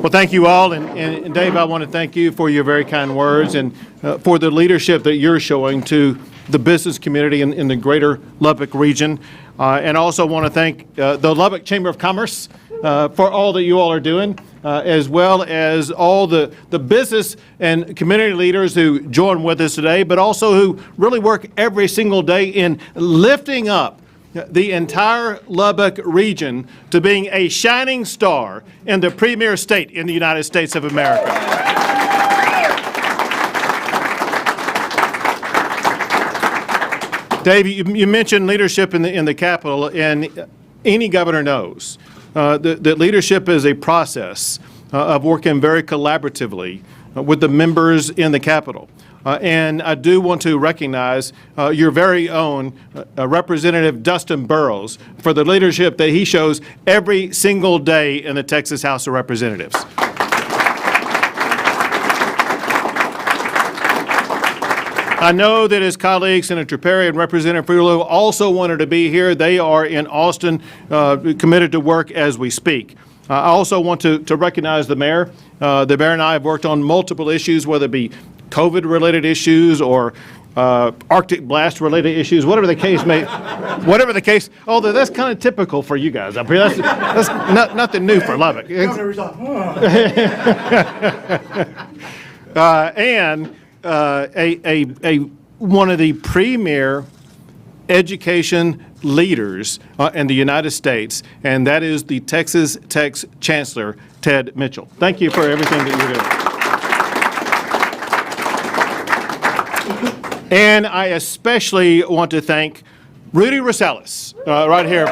Well, thank you all, and Dave, I want to thank you for your very kind words and for the leadership that you're showing to the business community in the greater Lubbock region, and also want to thank the Lubbock Chamber of Commerce for all that you all are doing, as well as all the business and community leaders who join with us today, but also who really work every single day in lifting up the entire Lubbock region to being a shining star in the premier state in the United States of America. Dave, you mentioned leadership in the Capitol, and any governor knows that leadership is a process of working very collaboratively with the members in the Capitol. And I do want to recognize your very own Representative Dustin Burrows for the leadership that he shows every single day in the Texas House of Representatives. I know that his colleagues, Senator Perry and Representative Friullo, also wanted to be here. They are in Austin, committed to work as we speak. I also want to recognize the mayor. The mayor and I have worked on multiple issues, whether it be COVID-related issues or Arctic blast-related issues, whatever the case may, whatever the case. Although that's kind of typical for you guys up here. That's nothing new for Lubbock. And one of the premier education leaders in the United States, and that is the Texas Tech's Chancellor, Ted Mitchell. Thank you for everything that you're doing. And I especially want to thank Rudy Rosales, right here.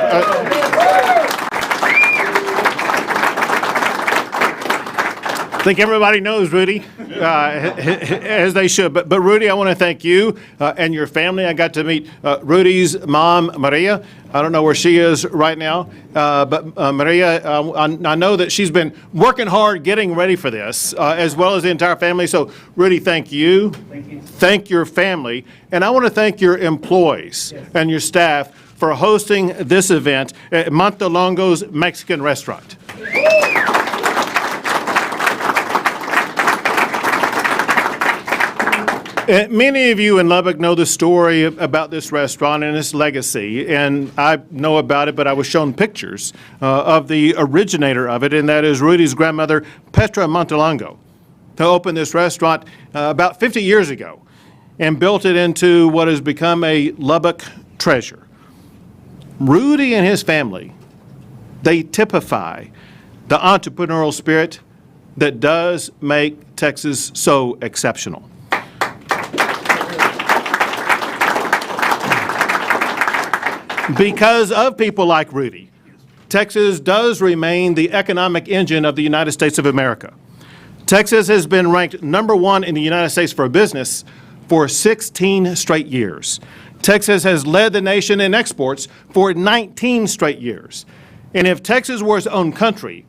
I think everybody knows Rudy, as they should. But Rudy, I want to thank you and your family. I got to meet Rudy's mom, Maria. I don't know where she is right now, but Maria, I know that she's been working hard getting ready for this, as well as the entire family. So, Rudy, thank you. Thank you. Thank your family. And I want to thank your employees and your staff for hosting this event at Montelongo's Mexican restaurant. Many of you in Lubbock know the story about this restaurant and its legacy, and I know about it, but I was shown pictures of the originator of it, and that is Rudy's grandmother, Petra Montelongo, who opened this restaurant about 50 years ago and built it into what has become a Lubbock treasure. Rudy and his family, they typify the entrepreneurial spirit that does make Texas so exceptional. Because of people like Rudy, Texas does remain the economic engine of the United States of America. Texas has been ranked #1 in the United States for business for 16 straight years. Texas has led the nation in exports for 19 straight years. And if Texas were its own country,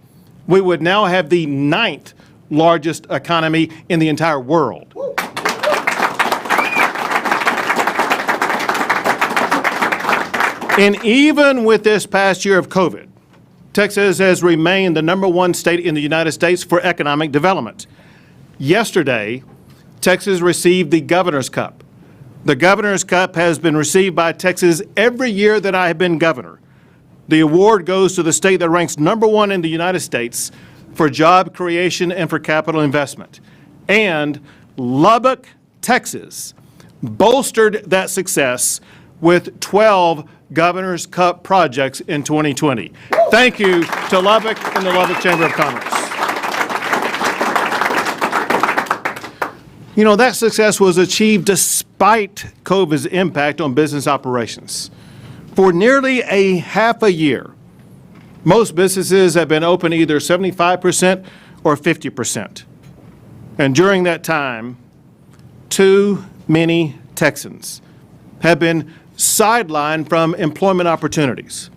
we would now have the 9th largest economy in the entire world. And even with this past year of COVID, Texas has remained the #1 state in the United States for economic development. Yesterday, Texas received the Governor's Cup. The Governor's Cup has been received by Texas every year that I have been governor. The award goes to the state that ranks #1 in the United States for job creation and for capital investment. And Lubbock, Texas, bolstered that success with 12 Governor's Cup projects in 2020. Thank you to Lubbock and the Lubbock Chamber of Commerce. You know, that success was achieved despite COVID's impact on business operations. For nearly a half a year, most businesses have been open either 75% or 50%. And during that time, too many Texans have been sidelined from employment opportunities.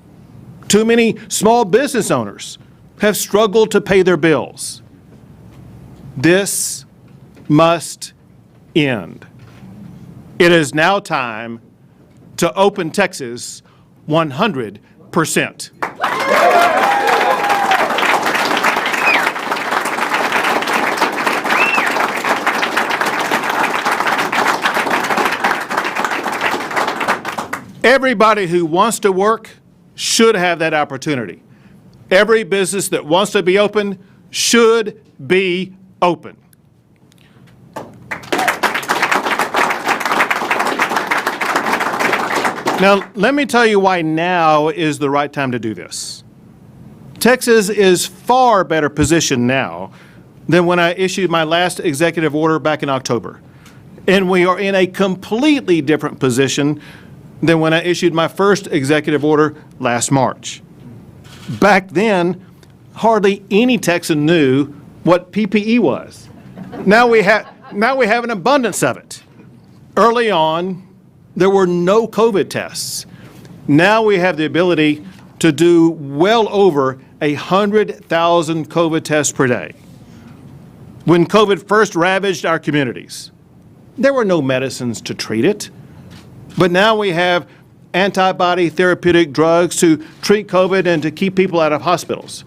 Too many small business owners have struggled to pay their bills. This must end. It is now time to open Texas 100%. Everybody who wants to work should have that opportunity. Every business that wants to be open should be open. Now, let me tell you why now is the right time to do this. Texas is far better positioned now than when I issued my last executive order back in October. And we are in a completely different position than when I issued my first executive order last March. Back then, hardly any Texan knew what PPE was. Now we have an abundance of it. Early on, there were no COVID tests. Now we have the ability to do well over 100,000 COVID tests per day. When COVID first ravaged our communities, there were no medicines to treat it. But now we have antibody therapeutic drugs to treat COVID and to keep people out of hospitals.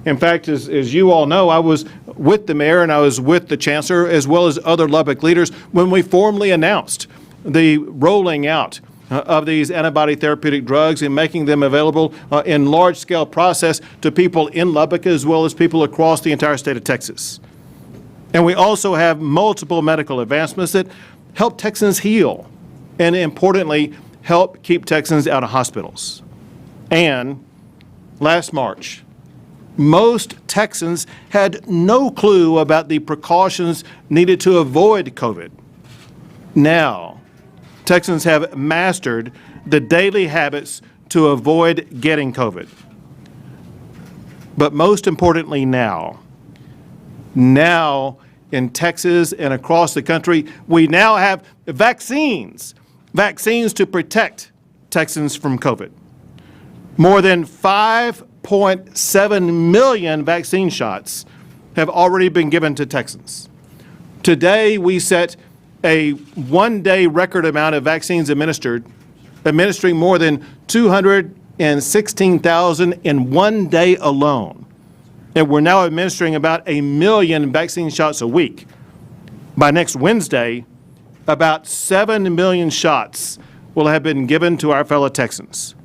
In fact, as you all know, I was with the mayor and I was with the chancellor as well as other Lubbock leaders when we formally announced the rolling out of these antibody therapeutic drugs and making them available in large-scale process to people in Lubbock as well as people across the entire state of Texas. And we also have multiple medical advancements that help Texans heal and, importantly, help keep Texans out of hospitals. And last March, most Texans had no clue about the precautions needed to avoid COVID. Now, Texans have mastered the daily habits to avoid getting COVID. But most importantly now in Texas and across the country, we now have vaccines to protect Texans from COVID. More than 5.7 million vaccine shots have already been given to Texans. Today, we set a one-day record amount of vaccines administering more than 216,000 in one day alone. And we're now administering about 1 million vaccine shots a week. By next Wednesday, about 7 million shots will have been given to our fellow Texans.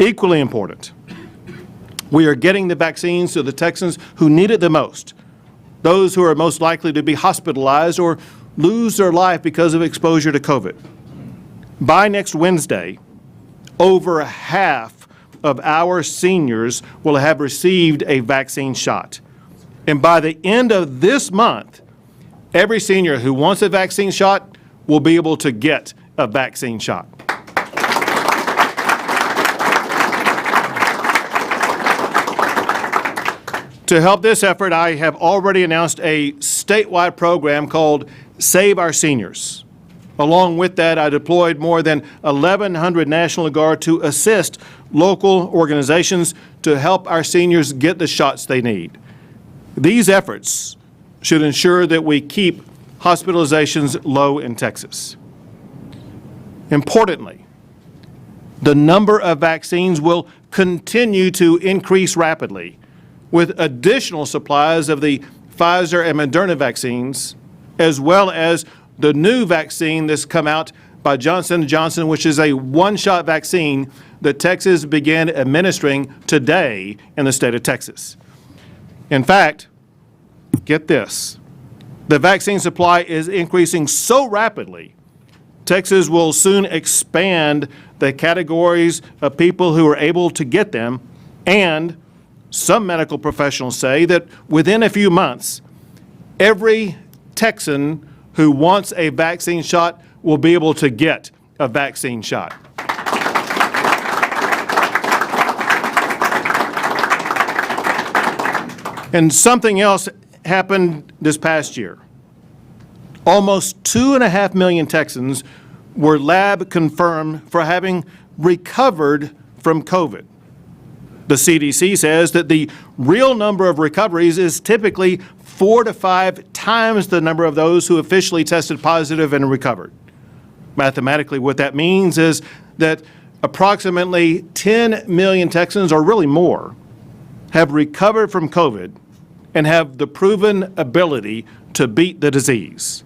Equally important, we are getting the vaccines to the Texans who need it the most, those who are most likely to be hospitalized or lose their life because of exposure to COVID. By next Wednesday, over half of our seniors will have received a vaccine shot. And by the end of this month, every senior who wants a vaccine shot will be able to get a vaccine shot. To help this effort, I have already announced a statewide program called Save Our Seniors. Along with that, I deployed more than 1,100 National Guard to assist local organizations to help our seniors get the shots they need. These efforts should ensure that we keep hospitalizations low in Texas. Importantly, the number of vaccines will continue to increase rapidly, with additional supplies of the Pfizer and Moderna vaccines, as well as the new vaccine that's come out by Johnson & Johnson, which is a one-shot vaccine that Texas began administering today in the state of Texas. In fact, get this, the vaccine supply is increasing so rapidly, Texas will soon expand the categories of people who are able to get them, and some medical professionals say that within a few months, every Texan who wants a vaccine shot will be able to get a vaccine shot. And something else happened this past year. Almost 2.5 million Texans were lab confirmed for having recovered from COVID. The CDC says that the real number of recoveries is typically 4 to 5 times the number of those who officially tested positive and recovered. Mathematically, what that means is that approximately 10 million Texans, or really more, have recovered from COVID and have the proven ability to beat the disease.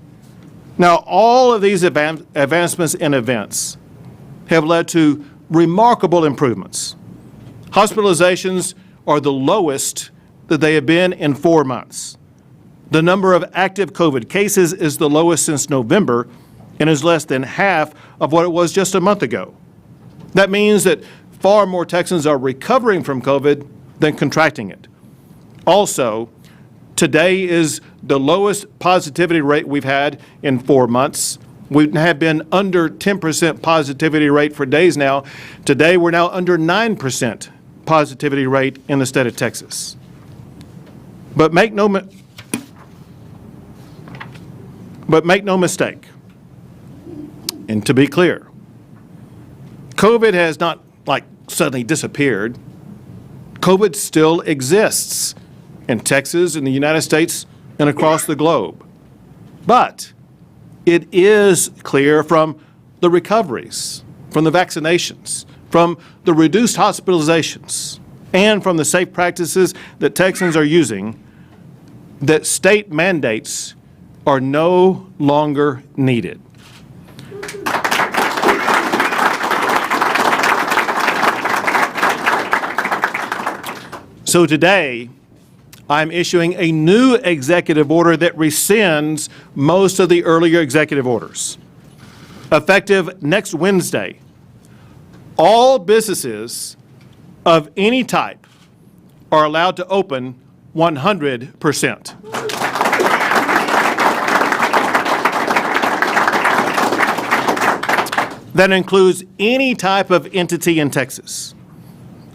Now, all of these advancements and events have led to remarkable improvements. Hospitalizations are the lowest that they have been in 4 months. The number of active COVID cases is the lowest since November and is less than half of what it was just a month ago. That means that far more Texans are recovering from COVID than contracting it. Also, today is the lowest positivity rate we've had in 4 months. We have been under 10% positivity rate for days now. Today, we're now under 9% positivity rate in the state of Texas. But make no mistake, and to be clear, COVID has not suddenly disappeared. COVID still exists in Texas, in the United States, and across the globe. But it is clear from the recoveries, from the vaccinations, from the reduced hospitalizations, and from the safe practices that Texans are using, that state mandates are no longer needed. So today, I'm issuing a new executive order that rescinds most of the earlier executive orders. Effective next Wednesday, all businesses of any type are allowed to open 100%. That includes any type of entity in Texas.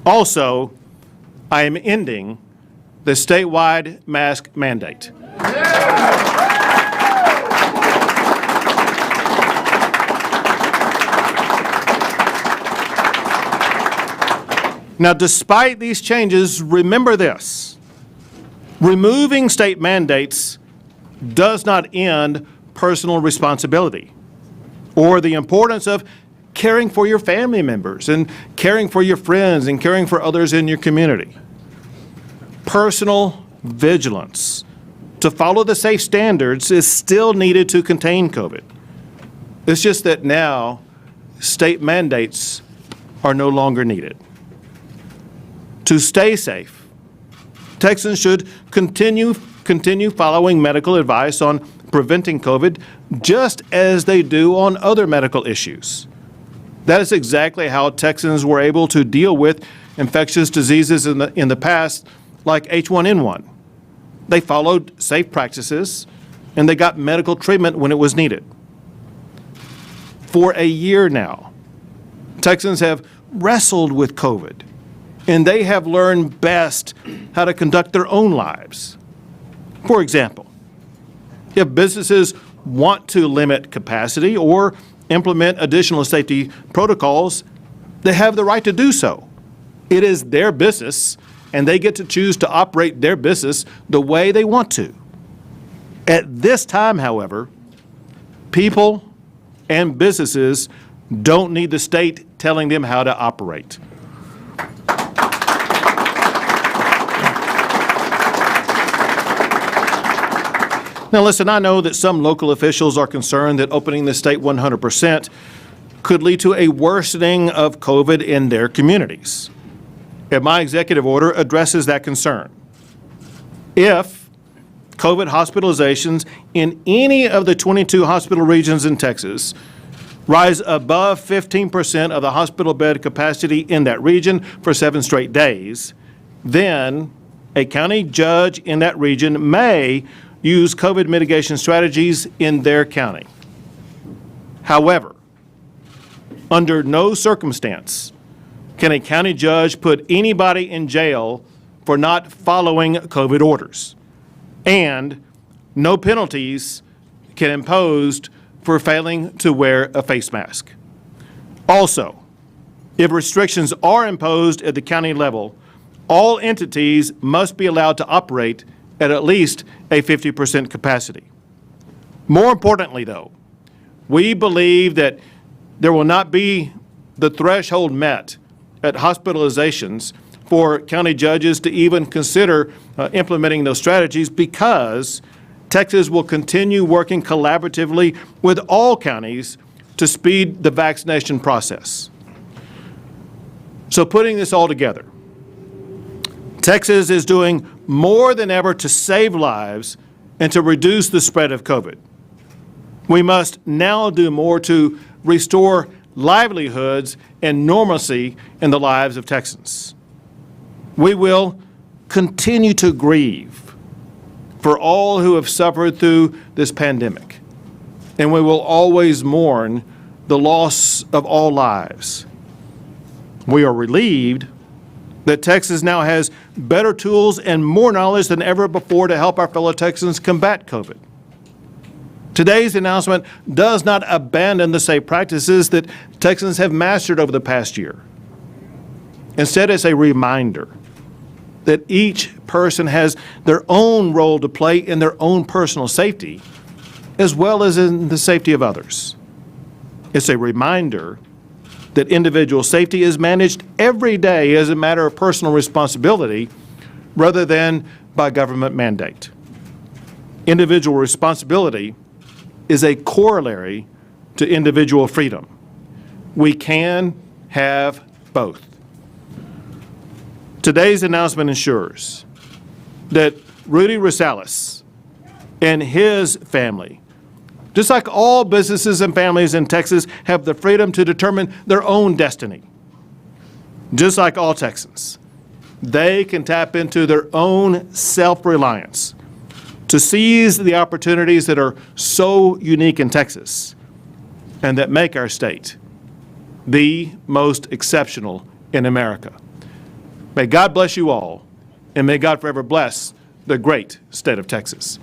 Also, I am ending the statewide mask mandate. Now, despite these changes, remember this: removing state mandates does not end personal responsibility or the importance of caring for your family members and caring for your friends and caring for others in your community. Personal vigilance to follow the safe standards is still needed to contain COVID. It's just that now state mandates are no longer needed. To stay safe, Texans should continue following medical advice on preventing COVID just as they do on other medical issues. That is exactly how Texans were able to deal with infectious diseases in the past, like H1N1. They followed safe practices and they got medical treatment when it was needed. For a year now, Texans have wrestled with COVID, and they have learned best how to conduct their own lives. For example, if businesses want to limit capacity or implement additional safety protocols, they have the right to do so. It is their business, and they get to choose to operate their business the way they want to. At this time, however, people and businesses don't need the state telling them how to operate. Now listen, I know that some local officials are concerned that opening the state 100% could lead to a worsening of COVID in their communities. And my executive order addresses that concern. If COVID hospitalizations in any of the 22 hospital regions in Texas rise above 15% of the hospital bed capacity in that region for 7 straight days, then a county judge in that region may use COVID mitigation strategies in their county. However, under no circumstance can a county judge put anybody in jail for not following COVID orders, and no penalties can imposed for failing to wear a face mask. Also, if restrictions are imposed at the county level, all entities must be allowed to operate at least a 50% capacity. More importantly, though, We believe that there will not be the threshold met at hospitalizations for county judges to even consider implementing those strategies, because Texas will continue working collaboratively with all counties to speed the vaccination process. So putting this all together, Texas is doing more than ever to save lives and to reduce the spread of COVID. We must now do more to restore livelihoods and normalcy in the lives of Texans. We will continue to grieve for all who have suffered through this pandemic, and we will always mourn the loss of all lives. We are relieved that Texas now has better tools and more knowledge than ever before to help our fellow Texans combat COVID. Today's announcement does not abandon the safe practices that Texans have mastered over the past year. Instead, it's a reminder that each person has their own role to play in their own personal safety, as well as in the safety of others. It's a reminder that individual safety is managed every day as a matter of personal responsibility rather than by government mandate. Individual responsibility is a corollary to individual freedom. We can have both. Today's announcement ensures that Rudy Rosales and his family, just like all businesses and families in Texas, have the freedom to determine their own destiny. Just like all Texans, they can tap into their own self-reliance to seize the opportunities that are so unique in Texas and that make our state the most exceptional in America. May God bless you all, and may God forever bless the great state of Texas.